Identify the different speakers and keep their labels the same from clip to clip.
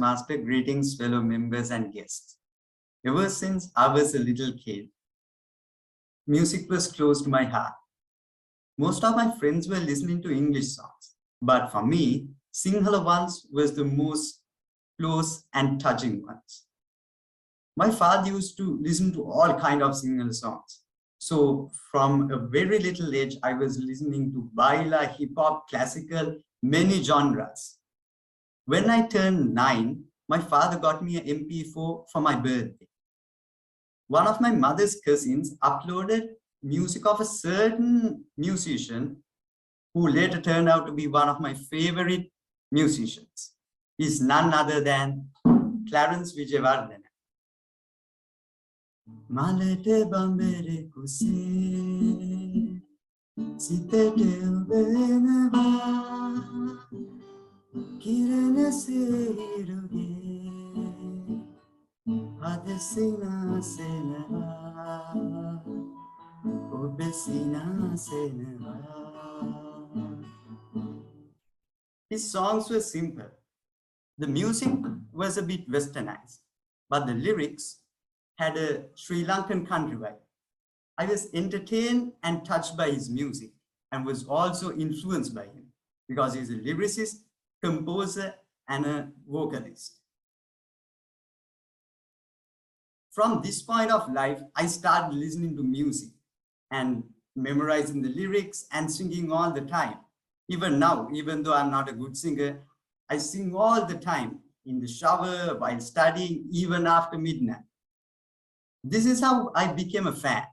Speaker 1: Toastmaster. Greetings, fellow members and guests. Ever since I was a little kid, music was close to my heart. Most of my friends were listening to English songs, but for me, Sinhala ones was the most close and touching ones. My father used to listen to all kinds of Sinhala songs. So from a very little age, I was listening to baila, hip hop, classical, many genres. When I turned 9, my father got me an MP4 for my birthday. One of my mother's cousins uploaded music of a certain musician who later turned out to be one of my favorite musicians. He's none other than Clarence Vijayawardena. Malete bambere kuse sitete ubenava kirene seruge adesina senava obesina senava. His songs were simple. The music was a bit westernized, but the lyrics had a Sri Lankan country vibe. I was entertained and touched by his music and was also influenced by him because he's a lyricist, composer, and a vocalist. From this point of life, I started listening to music and memorizing the lyrics and singing all the time. Even now, even though I'm not a good singer, I sing all the time in the shower, while studying, even after midnight. This is how I became a fan.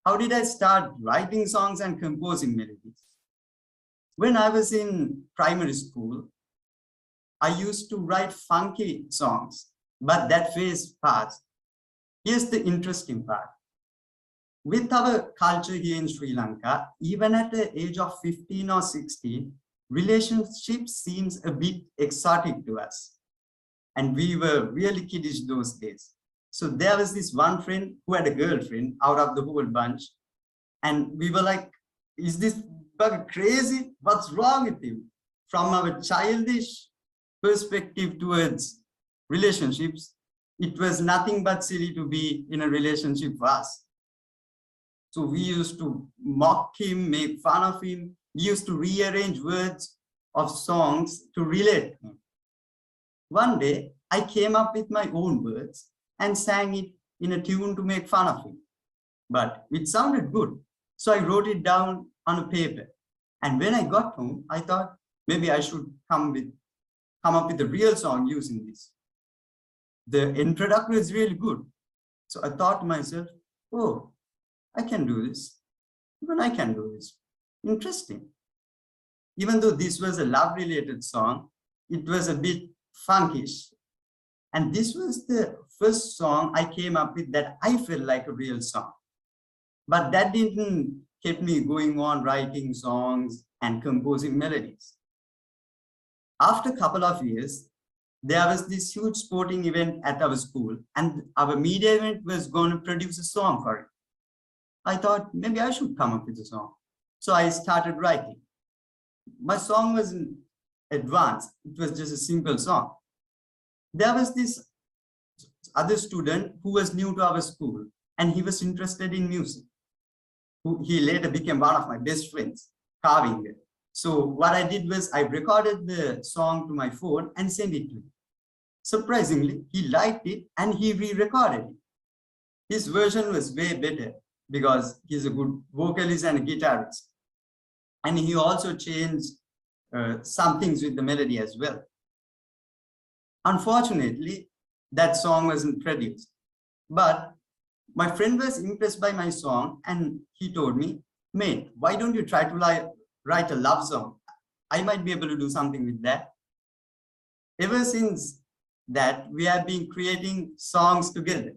Speaker 1: How did I start writing songs and composing melodies? When I was in primary school, I used to write funky songs, but that phase passed. Here's the interesting part. With our culture here in Sri Lanka, even at the age of 15 or 16, relationship seems a bit exotic to us. And we were really kiddish those days. So there was this one friend who had a girlfriend out of the whole bunch. And we were like, is this bug crazy? What's wrong with him? From our childish perspective towards relationships, it was nothing but silly to be in a relationship for us. So we used to mock him, make fun of him. We used to rearrange words of songs to relate to him. One day, I came up with my own words and sang it in a tune to make fun of him. But it sounded good. So I wrote it down on a paper. And when I got home, I thought maybe I should come up with a real song using this. The introduction is really good. So I thought to myself, oh, I can do this. Even I can do this. Interesting. Even though this was a love-related song, it was a bit funkish. And this was the first song I came up with that I felt like a real song. But that didn't keep me going on writing songs and composing melodies. After a couple of years, there was this huge sporting event at our school, and our media event was going to produce a song for it. I thought maybe I should come up with a song. So I started writing. My song wasn't advanced. It was just a simple song. There was this other student who was new to our school, and he was interested in music. He later became one of my best friends, carving it. So what I did was I recorded the song to my phone and sent it to him. Surprisingly, he liked it and he re-recorded it. His version was way better because he's a good vocalist and a guitarist. And he also changed some things with the melody as well. Unfortunately, that song wasn't produced. But my friend was impressed by my song and he told me, mate, why don't you try to write a love song? I might be able to do something with that. Ever since that, we have been creating songs together.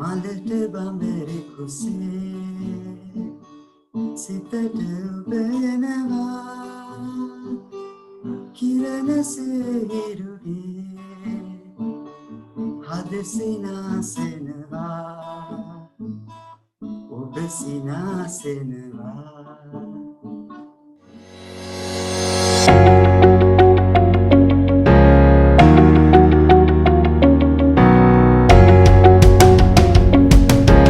Speaker 1: මලට බඹරෙ කුසේ සිතට උබනවා කිරණසේ හිරුගේ හද සිනාසෙනවා ඔබ සිනාසෙනවා